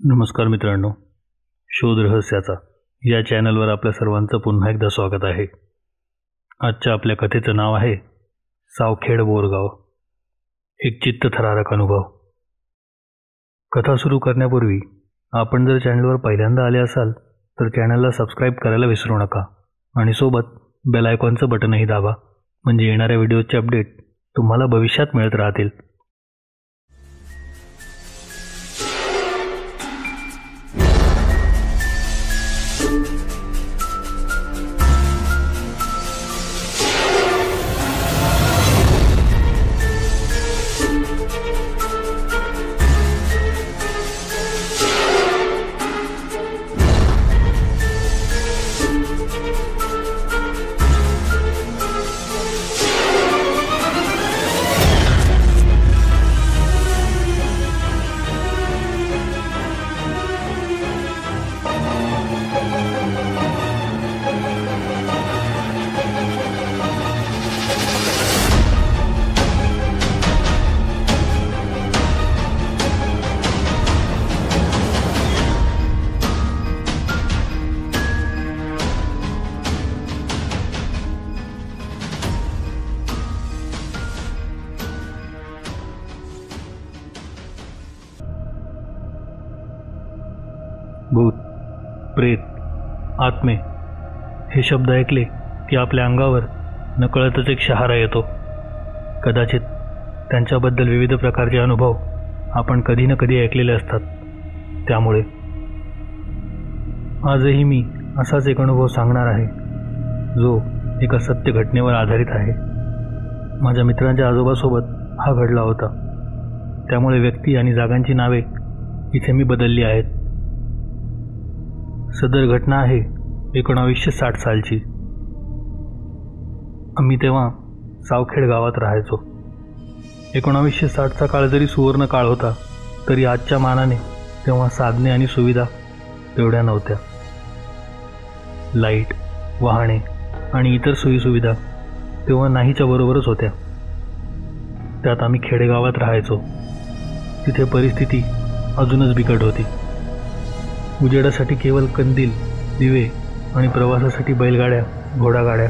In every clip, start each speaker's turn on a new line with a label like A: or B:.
A: नमस्कार मित्रांनो, शोध रहस्याचा या चॅनलवर आपल्या सर्वांचं पुन्हा एकदा स्वागत आहे. आजच्या आपल्या कथेचं नाव आहे सावखेड बोरगाव, एक चित्तथरारक अनुभव. कथा सुरू करण्यापूर्वी आपण जर चॅनलवर पहिल्यांदा आले असाल तर चॅनलला सबस्क्राईब करायला विसरू नका आणि सोबत बेल आयकॉनचं बटनही दाबा, म्हणजे येणाऱ्या व्हिडिओचे अपडेट तुम्हाला भविष्यात मिळत राहतील. भूत, प्रेत, आत्मे हे शब्द ऐकले की आपल्या अंगावर नकळतच एक शहारा येतो. कदाचित त्यांच्याबद्दल विविध प्रकारचे अनुभव आपण कधी ना कधी ऐकलेले असतात. त्यामुळे आजही मी असाच एक अनुभव सांगणार आहे, जो एका सत्य घटनेवर आधारित आहे. माझ्या मित्रांच्या आजोबासोबत हा घडला होता. त्यामुळे व्यक्ती आणि जागांची नावे इथे मी बदलली आहेत. सदर घटना आहे 1960 सालची. आम्ही तेव्हा सावखेड गावात राहायचो. 1960चा काळ जरी सुवर्ण काळ होता तरी आजच्या मानाने तेव्हा साधने आणि सुविधा तेवढ्या नव्हत्या. लाईट, वाहने आणि इतर सोयीसुविधा तेव्हा नाहीच्या बरोबरच होत्या. त्यात आम्ही खेडेगावात राहायचो. तिथे परिस्थिती अजूनच बिकट होती. उजेडासाठी केवळ कंदील, दिवे आणि प्रवासासाठी बैलगाड्या, घोडागाड्या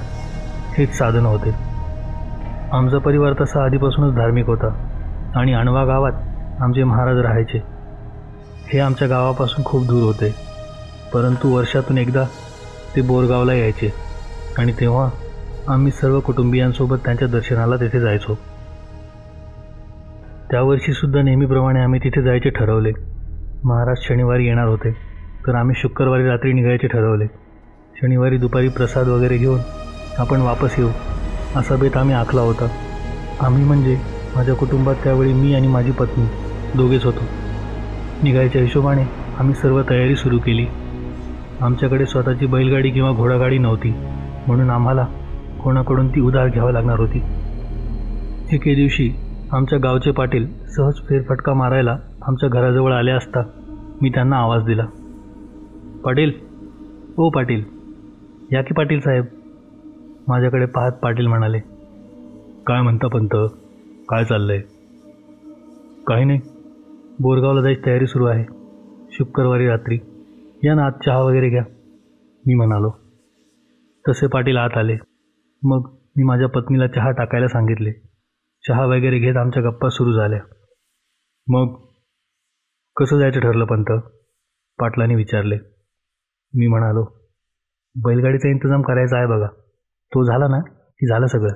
A: हेच साधन होते. आमचा परिवार तसा आधीपासूनच धार्मिक होता आणि अणवा गावात आमचे महाराज राहायचे. हे आमच्या गावापासून खूप दूर होते, परंतु वर्षातून एकदा ते बोरगावला यायचे आणि तेव्हा आम्ही सर्व कुटुंबियांसोबत त्यांच्या दर्शनाला तिथे जायचो. त्यावर्षीसुद्धा नेहमीप्रमाणे आम्ही तिथे जायचे ठरवले. महाराज शनिवारी येणार होते, तर आम्ही शुक्रवारी रात्री निघायचे ठरवले. शनिवारी दुपारी प्रसाद वगैरे घेऊन आपण वापस येऊ असा बेत आम्ही आखला होता. आम्ही म्हणजे माझ्या कुटुंबात त्यावेळी मी आणि माझी पत्नी दोघेच होतो. निघायच्या हिशोबाने आम्ही सर्व तयारी सुरू केली. आमच्याकडे स्वतःची बैलगाडी किंवा घोडागाडी नव्हती, म्हणून आम्हाला कोणाकडून ती उधार घ्यावी लागणार होती. एके दिवशी आमच्या गावचे पाटील सहज फेरफटका मारायला आमच्या घराजवळ आले असता मी त्यांना आवाज दिला, पाटील, ओ पाटील, या की पाटील साहेब. माझ्याकडे पाहत पाटील म्हणाले, काय म्हणता पंत, काय चाललंय? काही नाही, बोरगावला जायची तयारी सुरू आहे. शुक्रवारी रात्री या ना, आत चहा वगैरे घ्या, मी म्हणालो. तसे पाटील आत आले. मग मी माझ्या पत्नीला चहा टाकायला सांगितले. चहा वगैरे घेत आमच्या गप्पा सुरू झाल्या. मग कसं जायचं ठरलं पंत? पाटलांनी विचारले. मी म्हणालो, बैलगाडीचा इंतजाम करायचा आहे बघा, तो झाला ना की झालं सगळं.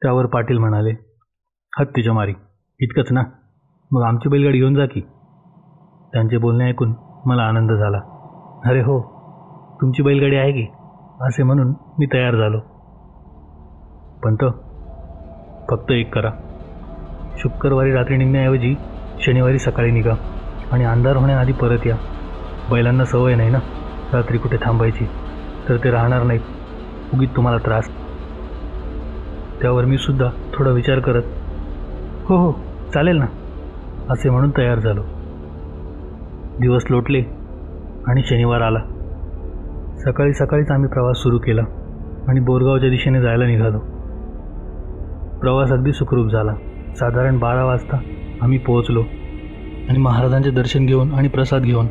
A: त्यावर पाटील म्हणाले, हत्तीच्या मारी, इतकंच ना, मग आमची बैलगाडी घेऊन जा की. त्यांचे बोलणे ऐकून मला आनंद झाला. अरे हो, तुमची बैलगाडी आहे की, असे म्हणून मी तयार झालो. पंत, फक्त एक करा, शुक्रवारी रात्री निघण्याऐवजी शनिवारी सकाळी निघा आणि अंधार होण्याआधी परत या. बैलांना सवय नाही ना रात्री कुठे थांबायची, तर ते राहणार नाहीत, उगीच तुम्हाला त्रास. त्यावर मी सुद्धा थोडा विचार करत, हो हो चालेल ना, असे म्हणून तयार झालो. दिवस लोटले आणि शनिवार आला. सकाळी सकाळीच आम्ही प्रवास सुरू केला आणि बोरगावच्या दिशेने जायला निघालो. प्रवास अगदी सुखरूप झाला. साधारण 12 वाजता आम्ही पोहोचलो. आणि महाराजांचे दर्शन घेऊन आणि प्रसाद घेऊन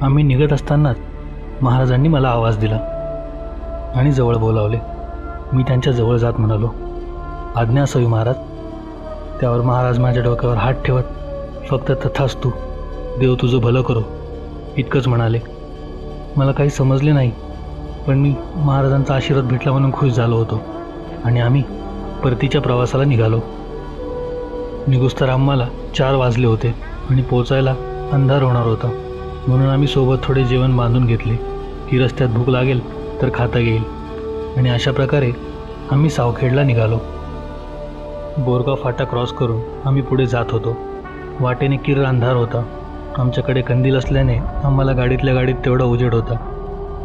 A: आम्ही निघत असतानाच महाराजांनी मला आवाज दिला आणि जवळ बोलावले. मी त्यांच्या जवळ जात म्हणालो, आज्ञा असावी महाराज. त्यावर महाराज माझ्या डोक्यावर हात ठेवत फक्त तथास्तु, देव तुझं भलं करो, इतकंच म्हणाले. मला काही समजले नाही, पण मी महाराजांचा आशीर्वाद भेटला म्हणून खुश झालो होतो आणि आम्ही परतीच्या प्रवासाला निघालो. निघुस्तर आम्हाला 4 वाजले होते आणि पोचायला अंधार होणार होता, म्हणून आम्ही सोबत थोडे जेवण बांधून घेतले की रस्त्यात भूक लागेल तर खाता येईल. आणि अशा प्रकारे आम्ही सावखेडला निघालो. बोरगाव फाटा क्रॉस करून आम्ही पुढे जात होतो. वाटेने किर्र अंधार होता. आमच्याकडे कंदील असल्याने आम्हाला गाडीतल्या गाडीत तेवढा उजेड होता.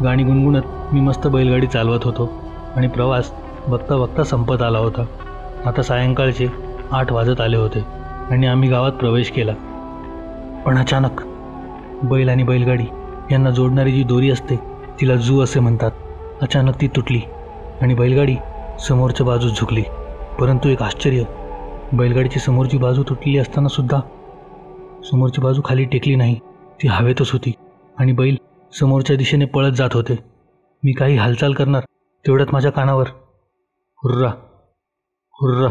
A: गाणी गुणगुणत मी मस्त बैलगाडी चालवत होतो आणि प्रवास बघता बघता संपत आला होता. आता सायंकाळचे 8 वाजत आले होते आणि आम्ही गावात प्रवेश केला. पण अचानक बैल आणि बैलगाडी यांना जोडणारी जी दोरी असते तिला जू असे म्हणतात, अचानक ती तुटली आणि बैलगाडी समोरच्या बाजूस झुकली. परंतु एक आश्चर्य, बैलगाडीची समोरची बाजू तुटलेली असताना सुद्धा समोरची बाजू खाली टेकली नाही, ती हवेतच होती आणि बैल समोरच्या दिशेने पळत जात होते. मी काही हालचाल करणार तेवढ्यात माझ्या कानावर हुर्रा हुर्रा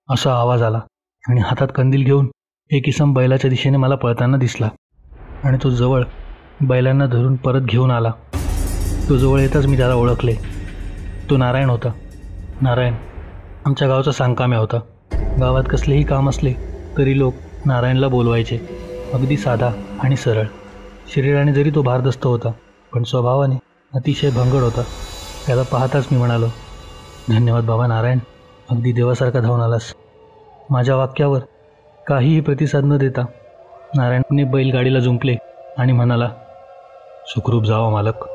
A: असा आवाज आला आणि हातात कंदील घेऊन एक इसम बैलाच्या दिशेने मला पळताना दिसला आणि तो जवळ बैलांना धरून परत घेऊन आला. तो जवळ येताच मी त्याला ओळखले. तो नारायण होता. नारायण आमच्या गावचा सांगकाम्या होता. गावात कसलेही काम असले तरी लोक नारायणला बोलवायचे. अगदी साधा आणि सरळ. शरीराने जरी तो भारदस्त होता, पण स्वभावाने अतिशय भंगड होता. त्याला पाहताच मी म्हणालो, धन्यवाद बाबा नारायण, अगदी देवासारखा धावून आलास. माझ्या वाक्यावर काहीही प्रतिसाद न देता नारायणने बैलगाडीला जुंपले आणि म्हणाला, सुखरूप जावा मालक.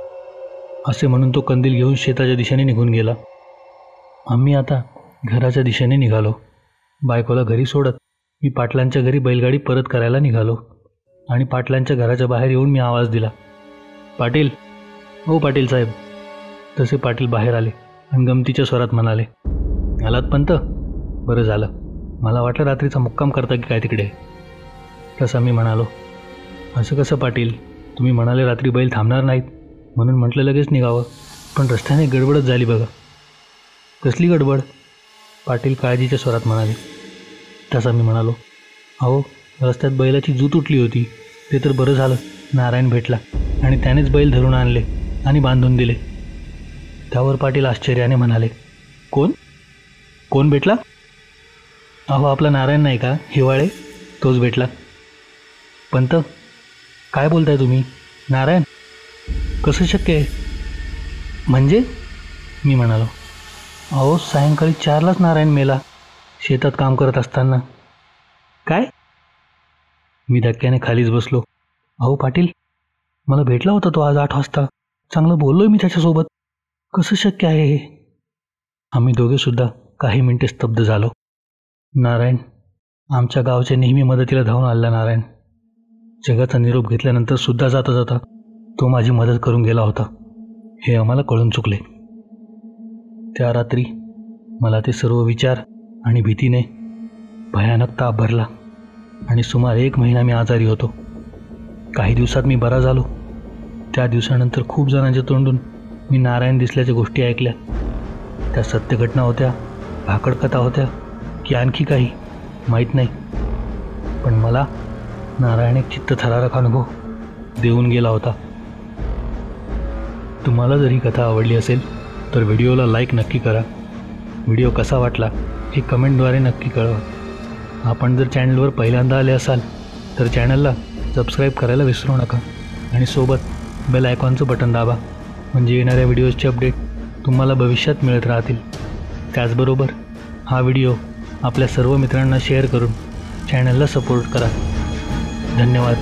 A: असे म्हणून तो कंदील घेऊन शेताच्या दिशेने निघून गेला. आम्ही आता घराच्या दिशेने निघालो. बायकोला घरी सोडत मी पाटलांच्या घरी बैलगाडी परत करायला निघालो आणि पाटलांच्या घराच्या बाहेर येऊन मी आवाज दिला, पाटील, ओ पाटील साहेब. तसे पाटील बाहेर आले आणि गमतीच्या स्वरात म्हणाले, आलात पंत, बरं झालं. मला वाटलं रात्रीचा मुक्काम करता की काय तिकडे. तसा मी म्हणालो, असं कसं पाटील, तुम्ही म्हणाले रात्री बैल थांबणार नाहीत म्हणून म्हटलं लगेच निघावं, पण रस्त्याने गडबडच झाली बघा. कसली गडबड? पाटील काळजीच्या स्वरात म्हणाले. तसा मी म्हणालो, अहो रस्त्यात बैलाची जू तुटली होती, ते तर बरं झालं नारायण भेटला आणि त्यानेच बैल धरून आणले आणि बांधून दिले. त्यावर पाटील आश्चर्याने म्हणाले, कोण कोण भेटला? अहो आपला नारायण नाही का, हिवाळे, तोच भेटला. पंत, काय बोलताय तुम्ही? नारायण कसं शक्य आहे? म्हणजे? मी म्हणालो, अहो सायंकाळी 4लाच नारायण मेला, शेतात काम करत असताना. काय? मी धक्क्याने खालीच बसलो. अहो पाटील, मला भेटला होता तो आज 8 वाजता. चांगलं बोललोय मी त्याच्यासोबत. कसं शक्य आहे हे? आम्ही दोघेसुद्धा काही मिनिटे स्तब्ध झालो. नारायण आमच्या गावच्या नेहमी मदतीला धावून आलेला नारायण. जगाचा निरोप घेतल्यानंतर सुद्धा जाता जाता तो माझी मदत करून गेला होता, हे आम्हाला कळून चुकले. त्या रात्री मला ते सर्व विचार आणि भीतीने भयानक ताप भरला आणि सुमारे 1 महिना मी आजारी होतो. काही दिवसात मी बरा झालो. त्या दिवसानंतर खूप जणांच्या तोंडून मी नारायण दिसल्याच्या गोष्टी ऐकल्या. त्या सत्य घटना होत्या, भाकड कथा होत्या की आणखी काही माहीत नाही, पण मला नारायण एक चित्तथरारक अनुभव देऊन गेला होता. तुम्हाला जर ही कथा आवडली असेल तर व्हिडिओला लाईक नक्की करा. व्हिडिओ कसा वाटला हे कमेंटद्वारे नक्की कळवा. आपण जर चॅनलवर पहिल्यांदा आले असाल तर चॅनलला सबस्क्राईब करायला विसरू नका आणि सोबत बेल आयकॉनचं बटन दाबा, म्हणजे येणाऱ्या व्हिडिओजचे अपडेट तुम्हाला भविष्यात मिळत राहतील. त्याचबरोबर हा व्हिडिओ आपल्या सर्व मित्रांना शेअर करून चॅनलला सपोर्ट करा. धन्यवाद.